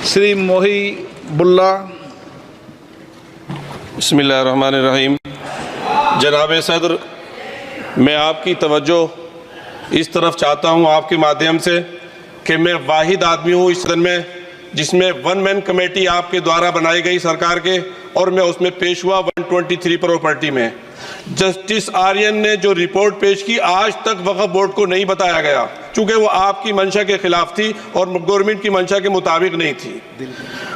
श्री मोहिबुल्ला। बिस्मिल्लाहिर्रहमानिर्रहीम। जनाब सदर, मैं आपकी तवज्जो इस तरफ चाहता हूँ आपके माध्यम से कि मैं वाहिद आदमी हूँ इस सदन में जिसमें वन मैन कमेटी आपके द्वारा बनाई गई सरकार के, और मैं उसमें पेश हुआ 123 प्रॉपर्टी में। जस्टिस आर्यन ने जो रिपोर्ट पेश की, आज तक वक्फ बोर्ड को नहीं बताया गया, चूंकि वो आपकी मंशा के खिलाफ थी और गवर्नमेंट की मंशा के मुताबिक नहीं थी।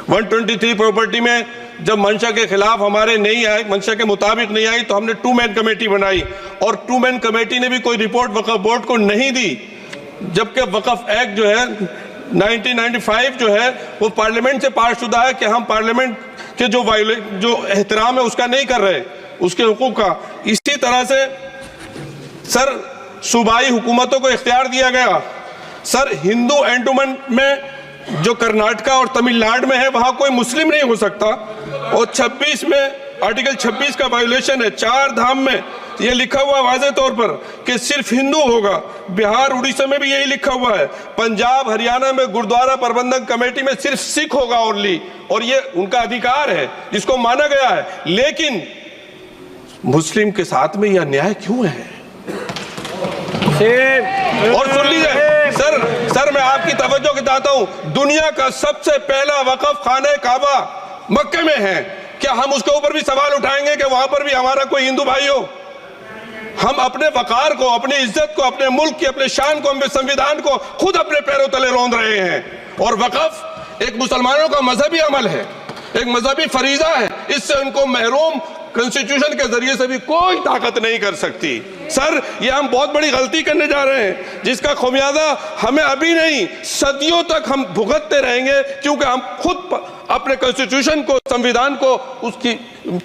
123 प्रॉपर्टी में जब मंशा के खिलाफ हमारे नहीं आई, मंशा के मुताबिक नहीं आई, तो हमने 2 मैन कमेटी बनाई और 2 मैन कमेटी ने भी कोई रिपोर्ट वक्फ बोर्ड को नहीं दी, जबकि वक्फ एक्ट जो है 1995 जो है वो पार्लियामेंट से पास शुदा है कि हम पार्लियामेंट के जो एहतराम है उसका नहीं कर रहे, उसके हुकूक का। इसी तरह से सर सूबाई हुकूमतों को इख्तियार दिया गया। सर हिंदू एंडोमेंट में जो कर्नाटका और तमिलनाडु में है वहां कोई मुस्लिम नहीं हो सकता, और 26 में आर्टिकल 26 का वायोलेशन है। 4 धाम में ये लिखा हुआ वाज़े तौर पर कि सिर्फ हिंदू होगा। बिहार उड़ीसा में भी यही लिखा हुआ है। पंजाब हरियाणा में गुरुद्वारा प्रबंधक कमेटी में सिर्फ सिख होगा ओनली, और ये उनका अधिकार है जिसको माना गया है। लेकिन मुस्लिम के साथ में यह अन्याय क्यों है? और सुन लीजिए सर मैं आपकी तवज्जो के चाहता हूं, दुनिया का सबसे पहला वक़्फ़ खाने काबा मक्के में है। क्या हम उसके ऊपर भी सवाल उठाएंगे कि वहां पर भी हमारा कोई हिंदू भाई हो? हम अपने वकार को, अपनी इज्जत को, अपने मुल्क की, अपने शान को, अपने संविधान को खुद अपने पैरों तले रौंद रहे हैं। और वक़्फ़ एक मुसलमानों का मजहबी अमल है, एक मजहबी फरीजा है। इससे उनको महरूम कॉन्स्टिट्यूशन के जरिए से भी कोई ताकत नहीं कर सकती। सर ये हम बहुत बड़ी गलती करने जा रहे हैं जिसका खमियाजा हमें अभी नहीं सदियों तक हम भुगतते रहेंगे, क्योंकि हम खुद अपने कॉन्स्टिट्यूशन को, संविधान को, उसकी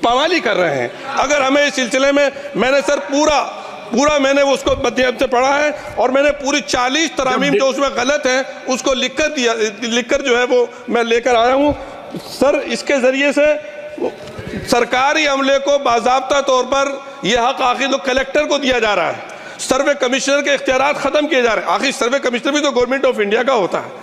पामाली कर रहे हैं। अगर हमें इस सिलसिले में मैंने सर पूरा मैंने उसको मध्यम से पढ़ा है, और मैंने पूरी 40 तरामीम जो उसमें गलत है उसको लिखकर जो है वो मैं लेकर आया हूँ। सर इसके जरिए से सरकारी अमले को बाज़ाब्ता तौर पर यह हक आखिर तो कलेक्टर को दिया जा रहा है, सर्वे कमिश्नर के इख्तियारात खत्म किए जा रहे हैं। आखिर सर्वे कमिश्नर भी तो गवर्नमेंट ऑफ इंडिया का होता है।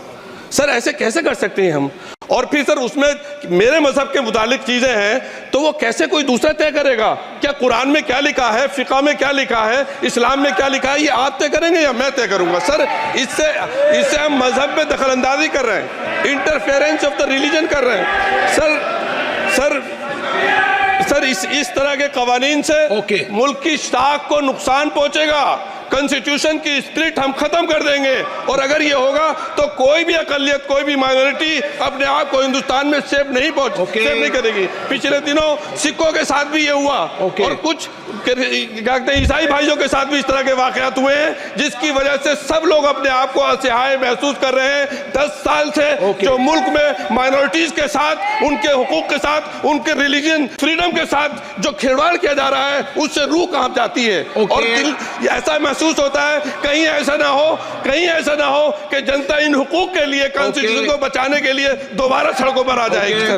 सर ऐसे कैसे कर सकते हैं हम? और फिर सर उसमें मेरे मजहब के मुतालिक चीजें हैं तो वो कैसे कोई दूसरा तय करेगा? क्या कुरान में क्या लिखा है, फिक़ा में क्या लिखा है, इस्लाम में क्या लिखा है, ये आप तय करेंगे या मैं तय करूंगा? सर इससे हम मजहब में दखल अंदाजी कर रहे हैं, इंटरफेरेंस ऑफ द रिलीजन कर रहे हैं। सर इस तरह के कवानीन से मुल्क की शाख को नुकसान पहुंचेगा। कॉन्स्टिट्यूशन की स्पिरिट हम खत्म कर देंगे, और अगर ये होगा तो कोई भी अकलियत, कोई भी माइनॉरिटी अपने आप को हिंदुस्तान में सेफ नहीं करेगी। पिछले दिनों सिखों के साथ भी ये हुआ, और कुछ ईसाई भाइयों के साथ भी इस तरह के वाकयात हुए हैं, जिसकी वजह से सब लोग अपने आप को असहाय महसूस कर रहे हैं। 10 साल से जो मुल्क में माइनॉरिटीज के साथ, उनके हुकूक के साथ, उनके रिलीजन फ्रीडम के साथ जो खिलवाड़ किया जा रहा है, उससे रूह कांप जाती है। और दिल ऐसा महसूस होता है कहीं ऐसा ना हो कि जनता इन हुकूक के लिए, कॉन्स्टिट्यूशन को बचाने के लिए दोबारा सड़कों पर आ जाएगी। सर